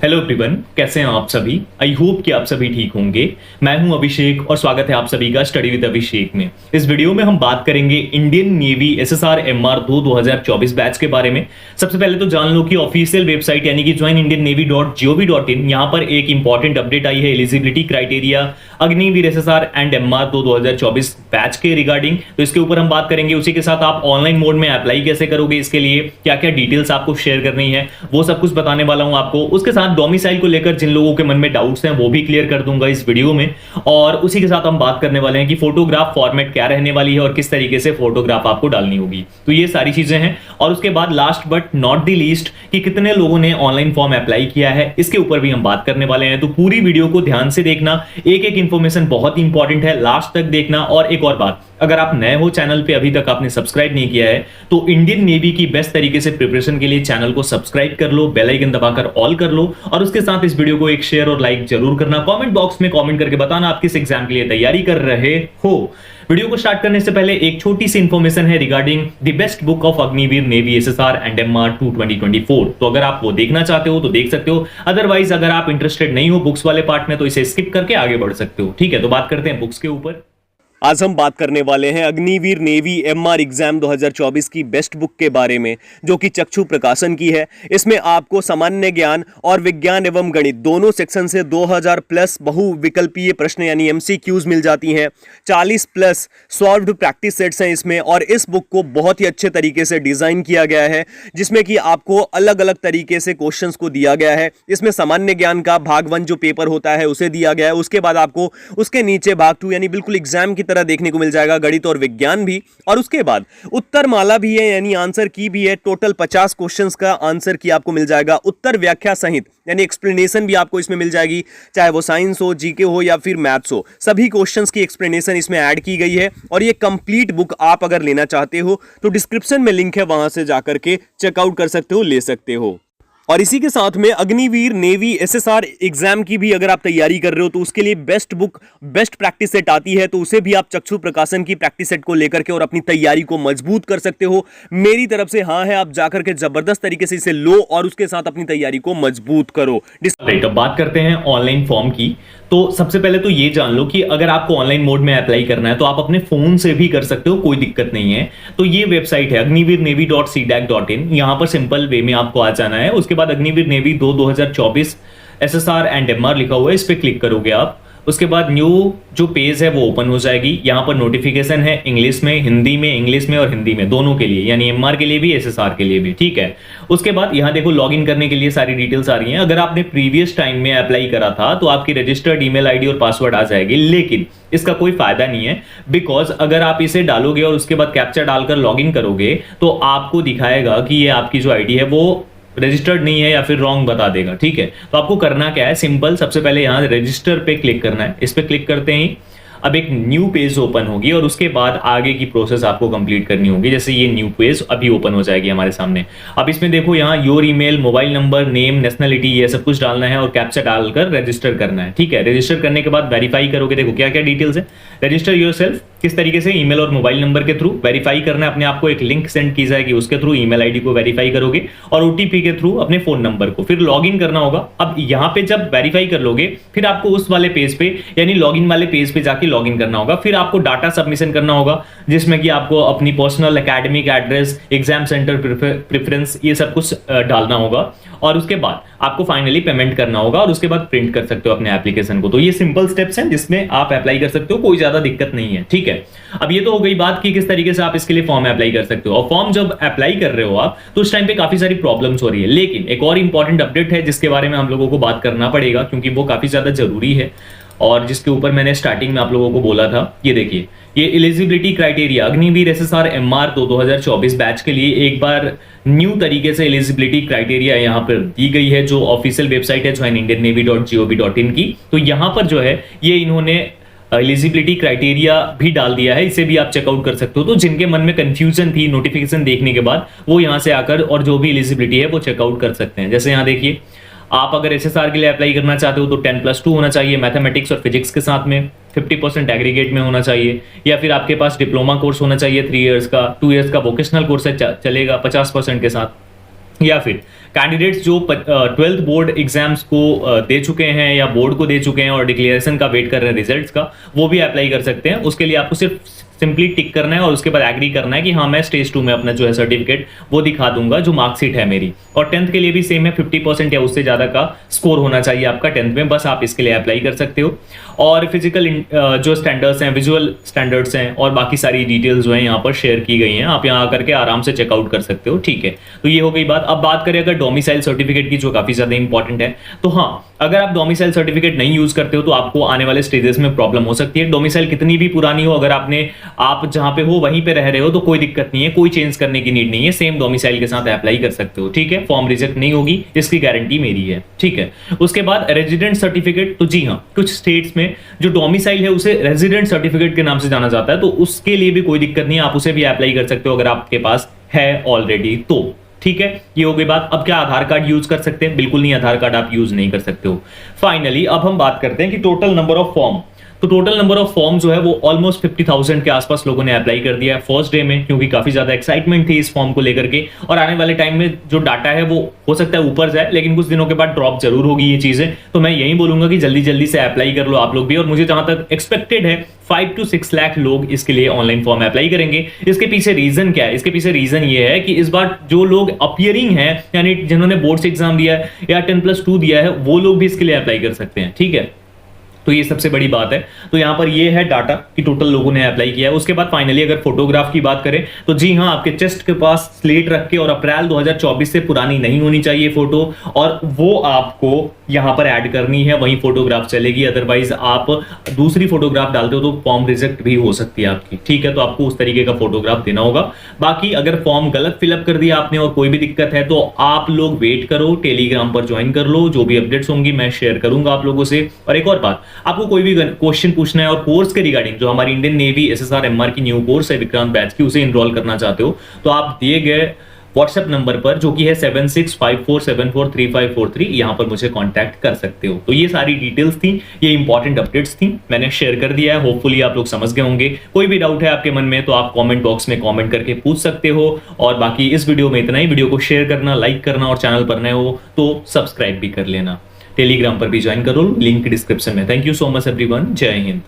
Hello everyone, कैसे हैं आप सभी। आई होप कि आप सभी ठीक होंगे। मैं हूं अभिषेक और स्वागत है आप सभी का स्टडी विद अभिषेक में। इस वीडियो में हम बात करेंगे Indian navy SSR MR 2 2024 batch के बारे में। सबसे पहले तो जान लो कि ऑफिशियल वेबसाइट यानी कि joinindiannavy.gov.in यहां पर एक इंपॉर्टेंट अपडेट आई है eligibility criteria Agniveer SSR and MR 2 2024 batch के रिगार्डिंग। तो इसके ऊपर हम बात करेंगे। उसी के साथ आप ऑनलाइन मोड में अप्लाई कैसे करोगे, इसके लिए क्या क्या डिटेल्स आपको शेयर करनी है, वो सब कुछ बताने वाला हूं आपको। उसके साथ डोमिसाइल को लेकर जिन लोगों के मन में डाउट्स हैं वो भी क्लियर कर दूंगा इस वीडियो में। और उसी के साथ हम बात करने वाले हैं कि फोटोग्राफ फॉर्मेट क्या रहने वाली है और किस तरीके से फोटोग्राफ आपको डालनी होगी। तो ये सारी चीजें हैं। और उसके बाद last but not the least कि कितने लोगों ने ऑनलाइन फॉर्म अप्लाई किया है, इसके ऊपर भी हम बात करने वाले हैं। तो पूरी वीडियो को ध्यान से देखना, एक एक इंफॉर्मेशन बहुत इंपॉर्टेंट है, लास्ट तक देखना। और एक और बात, अगर आप नए हो चैनल पे, अभी तक आपने सब्सक्राइब नहीं किया है, तो इंडियन नेवी की बेस्ट तरीके से प्रिपरेशन के लिए चैनल को सब्सक्राइब कर लो, बेल आइकन दबाकर ऑल कर लो। और उसके साथ इस वीडियो को एक शेयर और लाइक जरूर करना। कमेंट बॉक्स में कमेंट करके बताना आप किस एग्जाम के लिए तैयारी कर रहे हो। वीडियो को स्टार्ट करने से पहले एक छोटी सी इंफॉर्मेशन है regarding the best book of Agniveer navy SSR and MR 2 2024। तो अगर आप वो देखना चाहते हो तो देख सकते हो, अदरवाइज अगर आप इंटरेस्टेड नहीं हो बुक्स वाले पार्ट में तो इसे स्किप करके आगे बढ़ सकते हो। ठीक है, तो बात करते हैं बुक्स के ऊपर। आज हम बात करने वाले हैं अग्निवीर नेवी एमआर एग्जाम 2024 की बेस्ट बुक के बारे में, जो कि चक्षु प्रकाशन की है। इसमें आपको सामान्य ज्ञान और विज्ञान एवं गणित दोनों सेक्शन से 2000 प्लस बहुविकल्पीय प्रश्न यानी एमसीक्यूज मिल जाती हैं। 40 प्लस सॉल्व्ड प्रैक्टिस सेट्स हैं इसमें। और इस बुक को बहुत ही अच्छे तरीके से डिजाइन किया गया है, जिसमें कि आपको अलग अलग तरीके से क्वेश्चंस को दिया गया है। इसमें सामान्य ज्ञान का भाग 1 जो पेपर होता है उसे दिया गया है। उसके बाद आपको उसके नीचे भाग 2 यानी बिल्कुल एग्जाम की तरह देखने को मिल जाएगा, गणित और विज्ञान भी। और उसके बाद उत्तर माला भी है यानी आंसर की भी है। टोटल 50 क्वेश्चंस का आंसर की आपको मिल जाएगा, उत्तर व्याख्या सहित यानी एक्सप्लेनेशन भी आपको इसमें मिल जाएगी, चाहे वो साइंस हो, जीके हो या फिर मैथ्स हो। सभी क्वेश्चंस की एक्सप्लेनेशन इसमें ऐड की गई है। और ये कंप्लीट बुक आप अगर लेना चाहते हो तो डिस्क्रिप्शन में लिंक है, वहां से जाकर के चेकआउट कर सकते हो, ले सकते हो। और इसी के साथ में अग्निवीर नेवी एसएसआर एग्जाम की भी अगर आप तैयारी कर रहे हो तो उसके लिए best book best practice set आती है, तो उसे भी आप चक्षु प्रकाशन की प्रैक्टिस सेट को लेकर के और अपनी तैयारी को मजबूत कर सकते हो। मेरी तरफ से हाँ है, आप जाकर के जबरदस्त तरीके से इसे लो और उसके साथ अपनी तैयारी को मजबूत करो। अब बात करते हैं ऑनलाइन फॉर्म की। तो सबसे पहले तो ये जान लो कि अगर आपको ऑनलाइन मोड में अप्लाई करना है तो आप अपने फोन से भी कर सकते हो, कोई दिक्कत नहीं है। तो ये वेबसाइट है agnivirnavy.cdac.in, यहां पर सिंपल वे में आपको आ जाना है। उसके बाद Agniveer navy 2 2024 SSR and MR लिखा हुआ है, इस पर क्लिक करोगे आप। उसके बाद न्यू जो पेज है वो ओपन हो जाएगी। यहाँ पर नोटिफिकेशन है इंग्लिश में, हिंदी में, इंग्लिश में और हिंदी में दोनों के लिए, यानी एमआर के लिए भी एसएसआर के लिए भी। ठीक है, उसके बाद यहाँ देखो लॉगिन करने के लिए सारी डिटेल्स आ रही हैं। अगर आपने प्रीवियस टाइम में अप्लाई करा था तो आपकी रजिस्टर्ड ईमेल आईडी और पासवर्ड आ जाएगी, लेकिन इसका कोई फायदा नहीं है। बिकॉज अगर आप इसे डालोगे और उसके बाद कैप्चा डालकर लॉगिन करोगे तो आपको दिखाएगा कि ये आपकी जो आईडी है वो रजिस्टर्ड नहीं है या फिर रॉन्ग बता देगा। ठीक है, तो आपको करना क्या है, सिंपल सबसे पहले यहाँ रजिस्टर पे क्लिक करना है। इस पे क्लिक करते ही अब एक न्यू पेज ओपन होगी और उसके बाद आगे की प्रोसेस आपको कंप्लीट करनी होगी। जैसे ये न्यू पेज अभी ओपन हो जाएगी हमारे सामने। अब इसमें देखो यहाँ your email, mobile number, name, nationality, ये सब कुछ डालना है और कैप्चा डालकर रजिस्टर करना है। ठीक है, रजिस्टर करने के बाद वेरीफाई करोगे। देखो क्या क्या डिटेल्स है, रजिस्टर योरसेल्फ, किस तरीके से ईमेल और मोबाइल नंबर के थ्रू वेरीफाई करना है अपने आप को। एक लिंक सेंड की जाएगी, उसके थ्रू ईमेल आईडी को वेरीफाई करोगे और ओटीपी के थ्रू अपने फोन नंबर को, फिर लॉगिन करना होगा। अब यहाँ पे जब वेरीफाई कर लोगे फिर आपको उस वाले पेज पे यानी लॉगिन वाले पेज पे जाके लॉगिन करना होगा। फिर आपको डाटा सबमिशन करना होगा, जिसमें कि आपको अपनी personal academic address, exam centre preference, ये सब कुछ डालना होगा। और उसके बाद आपको फाइनली पेमेंट करना होगा और उसके बाद प्रिंट कर सकते हो अपने एप्लीकेशन को। तो ये सिंपल स्टेप्स हैं जिसमें आप अप्लाई कर सकते हो, कोई ज्यादा दिक्कत नहीं है। ठीक है, अब ये तो हो गई बात कि किस तरीके से आप इसके लिए फॉर्म अप्लाई कर सकते हो। और फॉर्म जब अप्लाई कर रहे हो आप तो उस टाइम पे काफी सारी प्रॉब्लम्स हो रही है, लेकिन एक और इंपॉर्टेंट अपडेट है जिसके बारे में हम लोगों को बात करना पड़ेगा क्योंकि वो काफी ज्यादा जरूरी है और जिसके ऊपर मैंने स्टार्टिंग में आप लोगों को बोला था। ये देखिए, ये eligibility criteria Agniveer SSR MR 2 2024 batch के लिए एक बार न्यू तरीके से एलिजिबिलिटी क्राइटेरिया यहाँ पर दी गई है, जो ऑफिशियल वेबसाइट है joinindiannavy.gov.in की। तो यहाँ पर जो है ये इन्होंने एलिजिबिलिटी क्राइटेरिया भी डाल दिया है, इसे भी आप चेकआउट कर सकते हो। तो जिनके मन में कंफ्यूजन थी नोटिफिकेशन देखने के बाद, वो यहाँ से आकर और जो भी एलिजिबिलिटी है वो चेकआउट कर सकते हैं। जैसे यहाँ देखिए, आप अगर एसएसआर के लिए अप्लाई करना चाहते हो तो 10+2 होना चाहिए, मैथमेटिक्स और फिजिक्स के साथ में 50% एग्रीगेट में होना चाहिए, या फिर आपके पास डिप्लोमा कोर्स होना चाहिए 3 इयर्स का, 2 इयर्स का वोकेशनल कोर्स है चलेगा 50% के साथ, या फिर कैंडिडेट्स जो 12th बोर्ड एग्जाम्स को दे चुके हैं या बोर्ड को दे चुके हैं और डिक्लेरेशन का वेट कर रहे हैं रिजल्ट्स का, वो भी अप्लाई कर सकते हैं। उसके लिए आपको सिर्फ सिंपली टिक करना है और उसके बाद एग्री करना है कि हाँ मैं स्टेज 2 में अपना जो है सर्टिफिकेट वो दिखा दूंगा जो मार्कशीट है मेरी। और 10th के लिए भी सेम है, 50% या उससे ज्यादा का स्कोर होना चाहिए आपका 10th में, बस आप इसके लिए अप्लाई कर सकते हो। और फिजिकल जो स्टैंडर्ड्स हैं, विजुअल स्टैंडर्ड्स हैं और बाकी सारी डिटेल्स जो है यहाँ पर शेयर की गई हैं, आप यहाँ आकर के आराम से चेकआउट कर सकते हो। ठीक है, तो ये हो गई बात। अब बात करें अगर डोमिसाइल सर्टिफिकेट की, जो काफी ज्यादा इंपॉर्टेंट है, तो हाँ अगर आप डोमिसाइल सर्टिफिकेट नहीं यूज करते हो तो आपको आने वाले स्टेजेस में प्रॉब्लम हो सकती है। डोमिसाइल कितनी भी पुरानी हो, अगर आप जहां पे हो वहीं पे रह रहे हो तो कोई दिक्कत नहीं है, कोई चेंज करने की नीड नहीं है, सेम डोमिसाइल के साथ अप्लाई कर सकते हो। ठीक है, फॉर्म रिजेक्ट नहीं होगी, इसकी गारंटी मेरी है। ठीक है, उसके बाद रेजिडेंट सर्टिफिकेट, तो जी हाँ कुछ स्टेट्स में जो डोमिसाइल है उसे रेजिडेंट सर्टिफिकेट के नाम से जाना जाता है, तो उसके लिए भी कोई दिक्कत नहीं है, आप उसे भी अप्लाई कर सकते हो अगर आपके पास है ऑलरेडी तो। ठीक है, ये हो गई बात। अब क्या आधार कार्ड यूज कर सकते हैं? बिल्कुल नहीं, आधार कार्ड आप यूज नहीं कर सकते हो। फाइनली अब हम बात करते हैं कि टोटल नंबर ऑफ फॉर्म। तो टोटल नंबर ऑफ फॉर्म जो है वो ऑलमोस्ट 50,000 के आसपास लोगों ने अप्लाई कर दिया है फर्स्ट डे में, क्योंकि काफी ज्यादा एक्साइटमेंट थी इस फॉर्म को लेकर के। और आने वाले टाइम में जो डाटा है वो हो सकता है ऊपर जाए, लेकिन कुछ दिनों के बाद ड्रॉप जरूर होगी ये चीजें। तो मैं यही बोलूंगा कि जल्दी जल्दी से अप्लाई कर लो आप लोग भी। और मुझे जहां तक एक्सपेक्टेड है 5 to 6 लाख लोग इसके लिए ऑनलाइन फॉर्म अप्लाई करेंगे। इसके पीछे रीजन क्या है? इसके पीछे रीजन ये है कि इस बार जो लोग अपियरिंग है, यानी जिन्होंने बोर्ड से एग्जाम दिया है या 10+2 दिया है, वो लोग भी इसके लिए अप्लाई कर सकते हैं। ठीक है, तो ये सबसे बड़ी बात है। तो यहाँ पर ये है डाटा कि टोटल लोगों ने अप्लाई किया है। उसके बाद फाइनली अगर फोटोग्राफ की बात करें तो जी हाँ, आपके चेस्ट के पास स्लेट रख के और अप्रैल 2024 से पुरानी नहीं होनी चाहिए फोटो, और वो आपको यहाँ पर ऐड करनी है, वही फोटोग्राफ चलेगी। अदरवाइज आप दूसरी फोटोग्राफ डालते हो तो फॉर्म रिजेक्ट भी हो सकती है आपकी। ठीक है, तो आपको उस तरीके का फोटोग्राफ देना होगा। बाकी अगर फॉर्म गलत फिलअप कर दिया आपने और कोई भी दिक्कत है तो आप लोग वेट करो, टेलीग्राम पर ज्वाइन कर लो, जो भी अपडेट्स होंगी मैं शेयर करूंगा आप लोगों से। और एक और बात, आपको कोई भी क्वेश्चन पूछना है और कोर्स के रिगार्डिंग, जो हमारी इंडियन नेवी SSR MR की न्यू कोर्स है विक्रांत बैच की, उसे इनरोल करना चाहते हो तो आप दिए गए व्हाट्सएप नंबर पर, जो कि है 7654743543, यहां पर मुझे कांटेक्ट कर सकते हो। तो ये सारी डिटेल्स थी, ये इंपॉर्टेंट अपडेट्स थी, मैंने शेयर कर दिया है। होपफुली आप लोग समझ गए होंगे। कोई भी डाउट है आपके मन में तो आप कमेंट बॉक्स में कमेंट करके पूछ सकते हो। और बाकी इस वीडियो में इतना ही। वीडियो को शेयर करना, लाइक करना और चैनल पर नए हो तो सब्सक्राइब भी कर लेना। टेलीग्राम पर भी ज्वाइन करो, लिंक डिस्क्रिप्शन में। Thank you so much everyone, जय हिंद।